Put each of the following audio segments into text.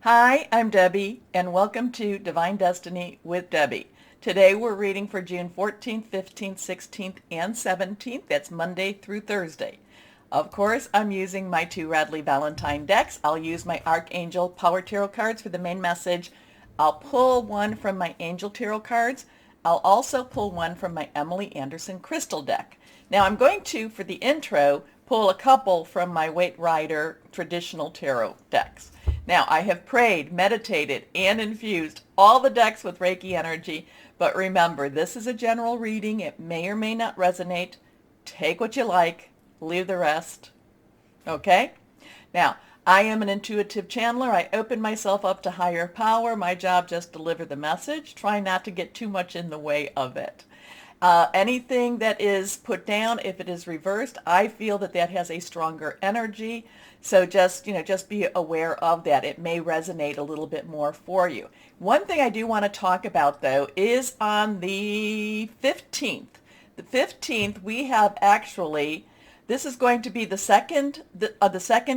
Hi, I'm Debbie, and welcome to Divine Destiny with Debbie. Today we're reading for June 14th, 15th, 16th, and 17th. That's Monday through Thursday. Of course, I'm using my two Radley Valentine decks. I'll use my Archangel Power Tarot cards for the main message. I'll pull one from my Angel Tarot cards. I'll also pull one from my Emily Anderson Crystal deck. Now I'm going to, for the intro, pull a couple from my Waite Rider traditional tarot decks. Now, I have prayed, meditated, and infused all the decks with Reiki energy, but remember, this is a general reading. It may or may not resonate. Take what you like, leave the rest. Okay? Now, I am an intuitive channeler. I open myself up to higher power. My job just deliver the message. Try not to get too much in the way of it. Anything that is put down, if it is reversed, I feel that that has a stronger energy. So just be aware of that. It may resonate a little bit more for you. One thing I do want to talk about, though, is on the 15th. The 15th, we have actually, this is going to be the second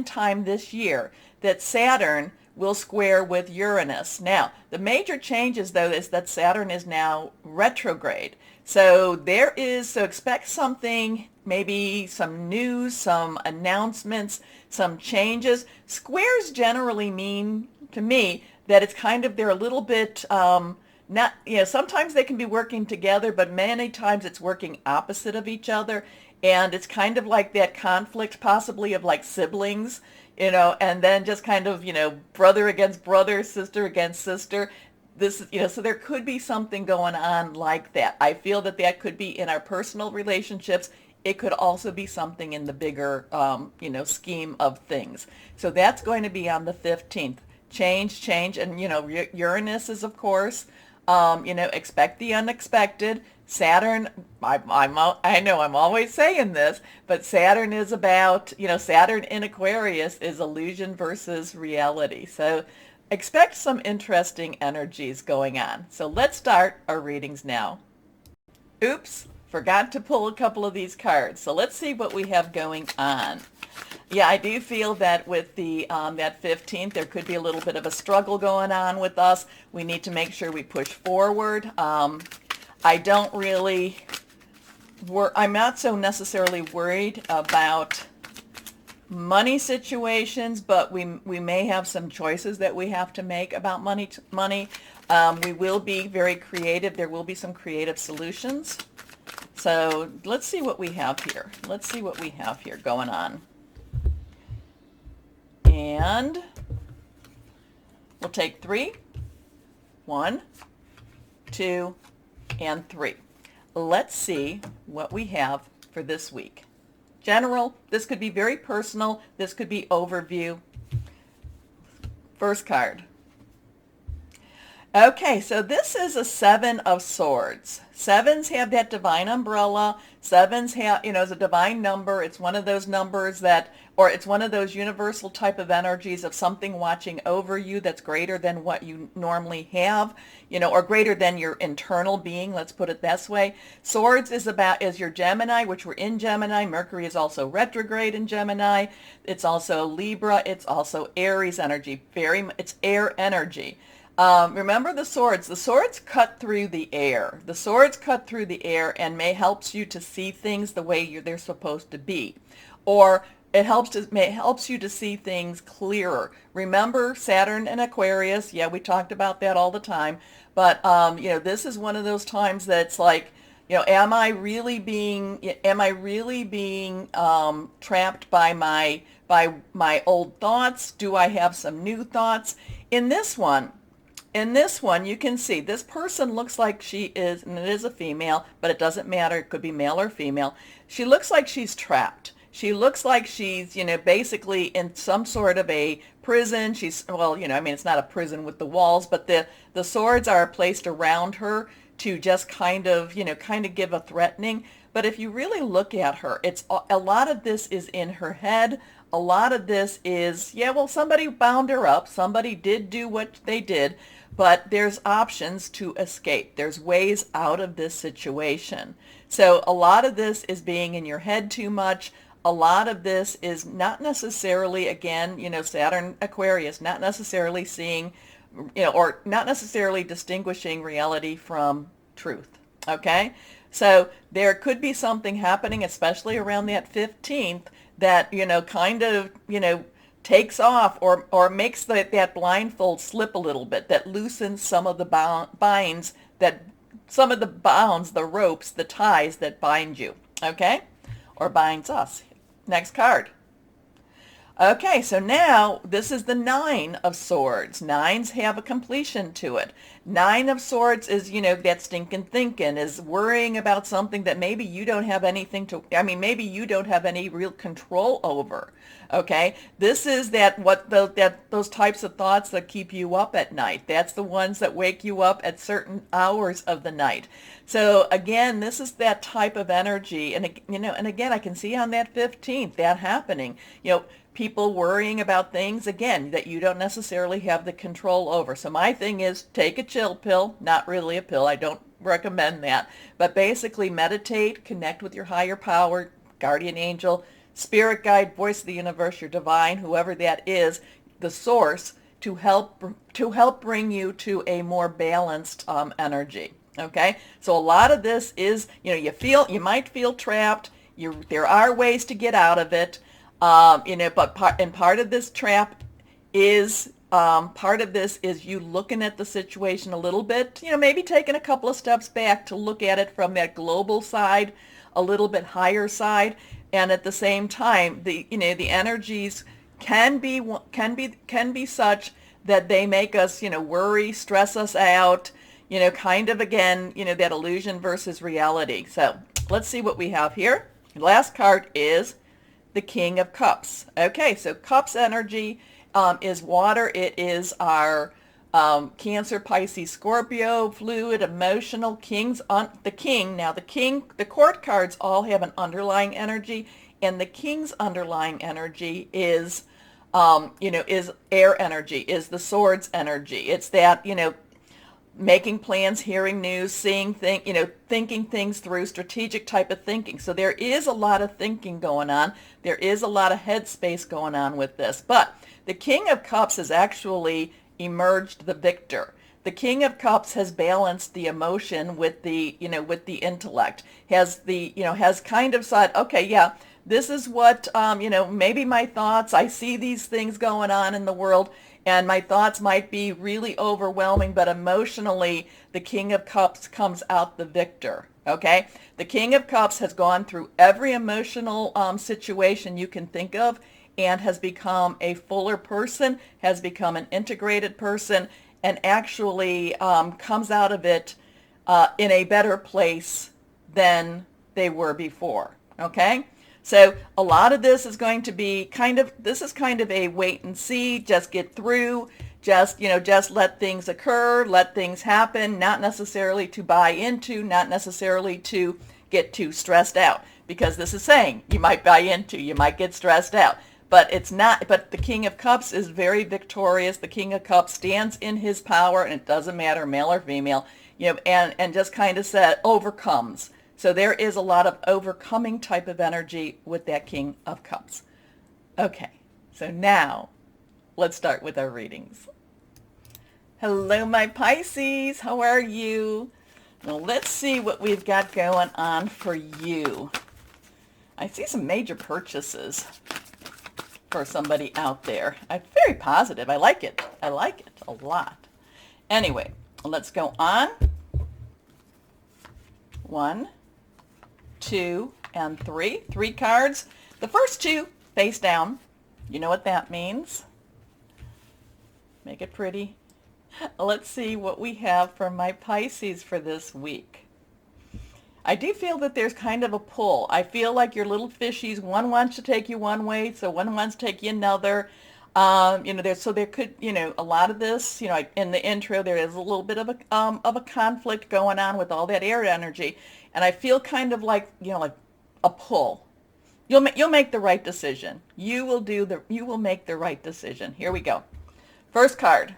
time this year that Saturn will square with Uranus. Now, the major changes, though, is that Saturn is now retrograde. So expect something, maybe some news, some announcements, some changes. Squares generally mean, to me, that it's kind of, they're a little bit, sometimes they can be working together, but many times it's working opposite of each other. And it's kind of like that conflict possibly of like siblings, and then just kind of, brother against brother, sister against sister. So there could be something going on like that. I feel that that could be in our personal relationships. It could also be something in the bigger, scheme of things. So that's going to be on the 15th. Change, and, Uranus is, of course, expect the unexpected. Saturn, I know I'm always saying this, but Saturn is about, Saturn in Aquarius is illusion versus reality. So expect some interesting energies going on. So let's start our readings now. Oops, forgot to pull a couple of these cards. So let's see what we have going on. Yeah, I do feel that with the that 15th, there could be a little bit of a struggle going on with us. We need to make sure we push forward. I'm not so necessarily worried about money situations, but we may have some choices that we have to make about money. We will be very creative. There will be some creative solutions. So let's see what we have here. Let's see what we have here going on. And we'll take 3, 1, 2, and 3. Let's see what we have for this week. General, this could be very personal. This could be overview. First card. Okay, so this is a 7 of Swords. Sevens have that divine umbrella. Sevens have, is a divine number. It's one of those numbers it's one of those universal type of energies of something watching over you that's greater than what you normally have, or greater than your internal being. Let's put it this way. Swords is your Gemini, which we're in Gemini. Mercury is also retrograde in Gemini. It's also Libra. It's also Aries energy. It's air energy. Remember the swords. The swords cut through the air. The swords cut through the air and helps you to see things the way they're supposed to be. Or it helps you to see things clearer. Remember Saturn and Aquarius. Yeah, we talked about that all the time. But, this is one of those times that's like, am I really being trapped by my old thoughts? Do I have some new thoughts? In this one, you can see this person looks like she is, and it is a female, but it doesn't matter. It could be male or female. She looks like she's trapped. She looks like she's, basically in some sort of a prison. It's not a prison with the walls, but the swords are placed around her to just kind of give a threatening. But if you really look at her, a lot of this is in her head. A lot of this is, somebody bound her up. Somebody did do what they did. But there's options to escape. There's ways out of this situation. So a lot of this is being in your head too much. a lot of this is not necessarily, again, Saturn Aquarius, not necessarily seeing, or not necessarily distinguishing reality from truth. Okay? So there could be something happening, especially around that 15th, that, kind of, takes off or makes that blindfold slip a little bit, that loosens some of the binds, some of the bounds, the ropes, the ties that bind you, okay? Or binds us. Next card. Okay, so now this is the Nine of Swords. Nines have a completion to it. Nine of Swords is, that stinking thinking, is worrying about something that maybe you don't have maybe you don't have any real control over. Okay, this is those types of thoughts that keep you up at night. That's the ones that wake you up at certain hours of the night. So again, this is that type of energy, and again, I can see on that 15th that happening. People worrying about things, again, that you don't necessarily have the control over. So my thing is, take a chill pill, not really a pill. I don't recommend that. But basically meditate, connect with your higher power, guardian angel, spirit guide, voice of the universe, your divine, whoever that is, the source, to help bring you to a more balanced energy. Okay? So a lot of this is, you might feel trapped. There are ways to get out of it. But part of this trap is, part of this is you looking at the situation a little bit, maybe taking a couple of steps back to look at it from that global side, a little bit higher side, and at the same time, the energies can be such that they make us, worry, stress us out, kind of, again, that illusion versus reality. So let's see what we have here. The last card is the King of Cups. Okay, so Cups energy is water. It is our Cancer, Pisces, Scorpio, fluid, emotional. The court cards all have an underlying energy, and the King's underlying energy is, is air energy, is the Swords energy. It's that, making plans, hearing news, seeing things, thinking things through, strategic type of thinking. So there is a lot of thinking going on. There is a lot of headspace going on with this. But the King of Cups has actually emerged the victor. The King of Cups has balanced the emotion with the intellect. Has kind of said, okay, yeah, this is what, maybe my thoughts, I see these things going on in the world, and my thoughts might be really overwhelming, but emotionally, the King of Cups comes out the victor, okay? The King of Cups has gone through every emotional situation you can think of and has become a fuller person, has become an integrated person, and actually comes out of it in a better place than they were before, okay? So a lot of this is going to be kind of a wait and see, just get through, just let things occur, let things happen, not necessarily to buy into, not necessarily to get too stressed out, because this is saying you might buy into, you might get stressed out, but it's not, but the King of Cups is very victorious. The King of Cups stands in his power, and it doesn't matter male or female, and just kind of overcomes. So there is a lot of overcoming type of energy with that King of Cups. Okay, so now let's start with our readings. Hello, my Pisces. How are you? Well, let's see what we've got going on for you. I see some major purchases for somebody out there. I'm very positive. I like it. I like it a lot. Anyway, let's go on. 1, 2, and 3. 3 cards. The first 2 face down. You know what that means. Make it pretty. Let's see what we have for my Pisces for this week. I do feel that there's kind of a pull. I feel like your little fishies, one wants to take you one way, so one wants to take you another. There could, a lot of this, in the intro, there is a little bit of a conflict going on with all that air energy. And I feel kind of like, like a pull. You'll make the right decision. You will make the right decision. Here we go. First card,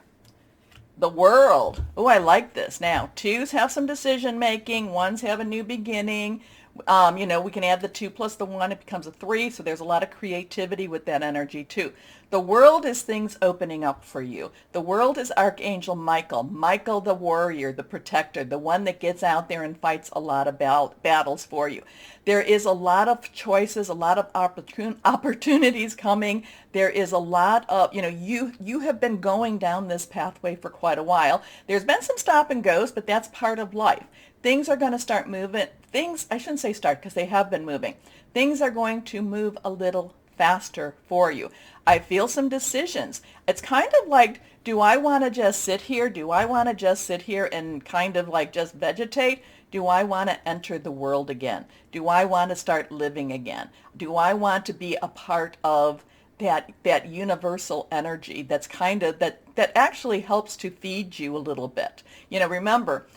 the World. Oh, I like this. Now, 2s have some decision making. 1s have a new beginning. We can add the 2 plus the 1, it becomes a 3, so there's a lot of creativity with that energy too. The world is things opening up for you. The world is Archangel Michael, Michael the warrior, the protector, the one that gets out there and fights a lot of battles for you. There is a lot of choices, a lot of opportunities coming. There is a lot of, you have been going down this pathway for quite a while. There's been some stop and goes, but that's part of life. Things are going to start moving. I shouldn't say start because they have been moving. Things are going to move a little faster for you. I feel some decisions. It's kind of like, do I want to just sit here? Do I want to just sit here and kind of like just vegetate? Do I want to enter the world again? Do I want to start living again? Do I want to be a part of that universal energy that's kind of that actually helps to feed you a little bit? Remember,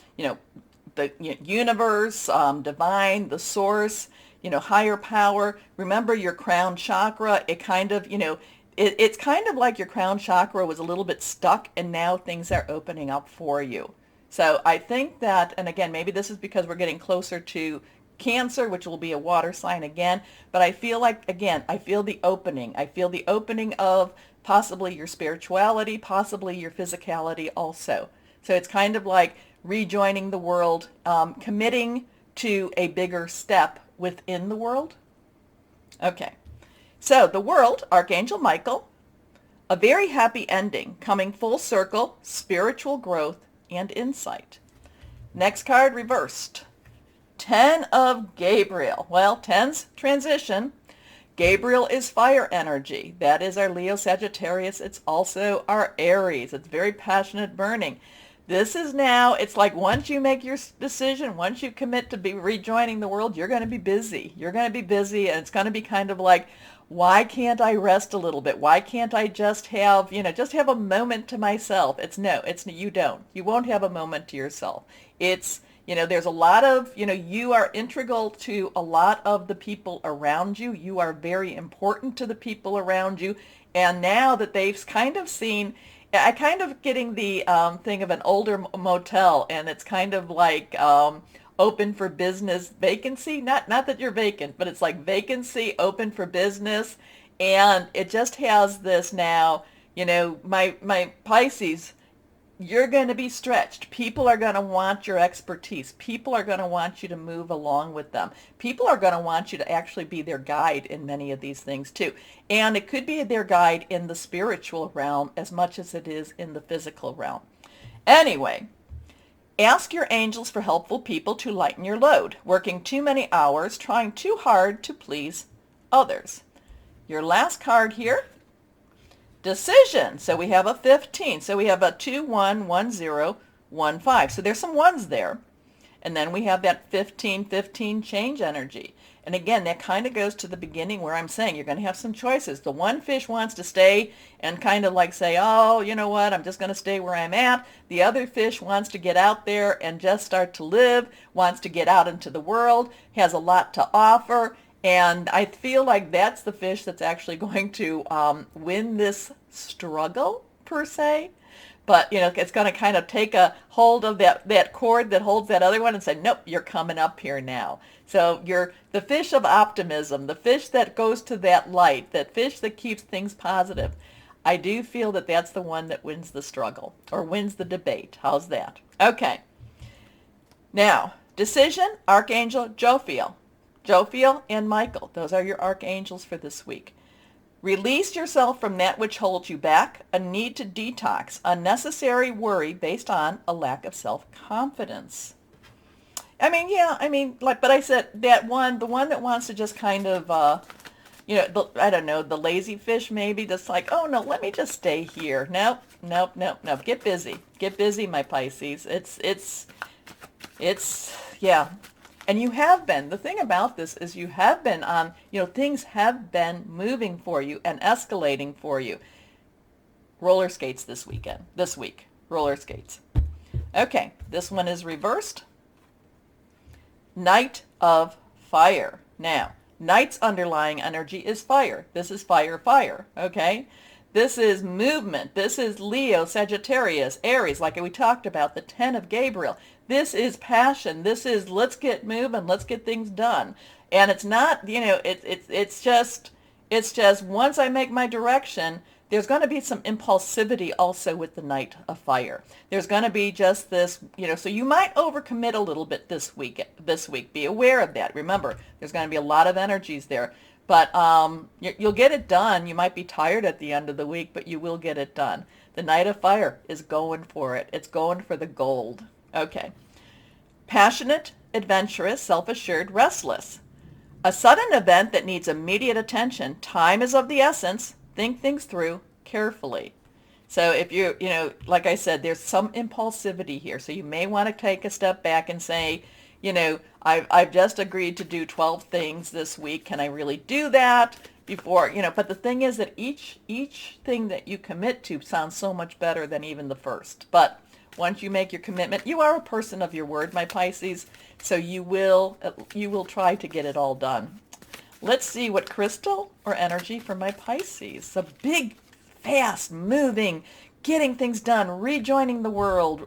the universe, divine, the source, higher power. Remember your crown chakra. It kind of, it's kind of like your crown chakra was a little bit stuck and now things are opening up for you. So I think that, and again, maybe this is because we're getting closer to Cancer, which will be a water sign again, but I feel like, again, I feel the opening. I feel the opening of possibly your spirituality, possibly your physicality also. So it's kind of like rejoining the world, committing to a bigger step within the world. Okay, so the world, Archangel Michael, a very happy ending, coming full circle, spiritual growth and insight. Next card reversed. 10 of Gabriel. Well, 10's transition. Gabriel is fire energy. That is our Leo Sagittarius. It's also our Aries. It's very passionate, burning. This is now, it's like once you make your decision, once you commit to be rejoining the world, you're going to be busy. You're going to be busy, and it's going to be kind of like, why can't I rest a little bit? Why can't I just have, just have a moment to myself? You don't. You won't have a moment to yourself. It's, there's a lot of, you are integral to a lot of the people around you. You are very important to the people around you. And now that they've kind of seen, I kind of getting the thing of an older motel, and it's kind of like open for business vacancy. Not that you're vacant, but it's like vacancy, open for business. And it just has this now, my Pisces, you're going to be stretched. People are going to want your expertise. People are going to want you to move along with them. People are going to want you to actually be their guide in many of these things too. And it could be their guide in the spiritual realm as much as it is in the physical realm. Anyway, ask your angels for helpful people to lighten your load. Working too many hours, trying too hard to please others. Your last card here. Decision. So we have a 15. So we have a 2, 1, 1, 0, 1, 5. So there's some ones there. And then we have that 15, 15 change energy. And again, that kind of goes to the beginning where I'm saying you're going to have some choices. The one fish wants to stay and kind of like say, oh, you know what, I'm just going to stay where I'm at. The other fish wants to get out there and just start to live, wants to get out into the world, has a lot to offer. And I feel like that's the fish that's actually going to win this struggle, per se. But, it's going to kind of take a hold of that cord that holds that other one and say, nope, you're coming up here now. So you're the fish of optimism, the fish that goes to that light, that fish that keeps things positive. I do feel that that's the one that wins the struggle or wins the debate. How's that? Okay. Now, decision, Archangel Jophiel. Jophiel and Michael, those are your archangels for this week. Release yourself from that which holds you back, a need to detox, unnecessary worry based on a lack of self-confidence. But I said that one, the one that wants to just kind of, I don't know, the lazy fish maybe, just like, oh no, let me just stay here. Nope. Get busy, my Pisces. Yeah. And you have been. The thing about this is you have been on, things have been moving for you and escalating for you. Roller skates this week. Roller skates. Okay, this one is reversed. Knight of Fire. Now, Knight's underlying energy is fire. This is fire, okay? This is movement. This is Leo, Sagittarius, Aries, like we talked about, the 10 of Gabriel. This is passion. This is let's get moving, let's get things done. And it's not, it's just once I make my direction, there's going to be some impulsivity also with the Knight of Fire. There's going to be just this, so you might overcommit a little bit this week. Be aware of that. Remember, there's going to be a lot of energies there. But you'll get it done. You might be tired at the end of the week, but you will get it done. The Knight of Fire is going for it. It's going for the gold. Okay. Passionate, adventurous, self-assured, restless. A sudden event that needs immediate attention. Time is of the essence. Think things through carefully. So if like I said, there's some impulsivity here. So you may want to take a step back and say, I've just agreed to do 12 things this week. Can I really do that before, but the thing is that each thing that you commit to sounds so much better than even the first. But once you make your commitment, you are a person of your word, my Pisces. So you will try to get it all done. Let's see what crystal or energy for my Pisces. A big, fast, moving, getting things done, rejoining the world,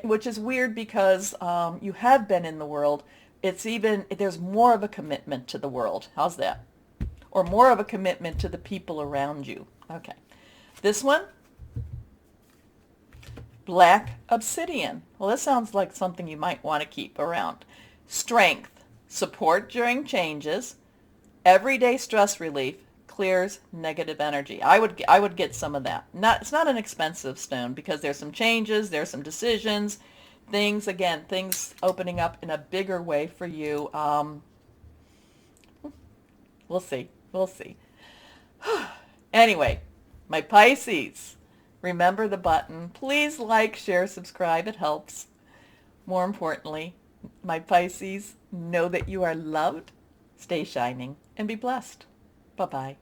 which is weird because you have been in the world. There's more of a commitment to the world. How's that? Or more of a commitment to the people around you. Okay. This one, black obsidian. Well, this sounds like something you might want to keep around. Strength, support during changes, everyday stress relief, clears negative energy. I would get some of that. It's not an expensive stone because there's some changes, there's some decisions, things opening up in a bigger way for you. We'll see. Anyway, my Pisces, remember the button. Please like, share, subscribe. It helps. More importantly, my Pisces, know that you are loved. Stay shining and be blessed. Bye-bye.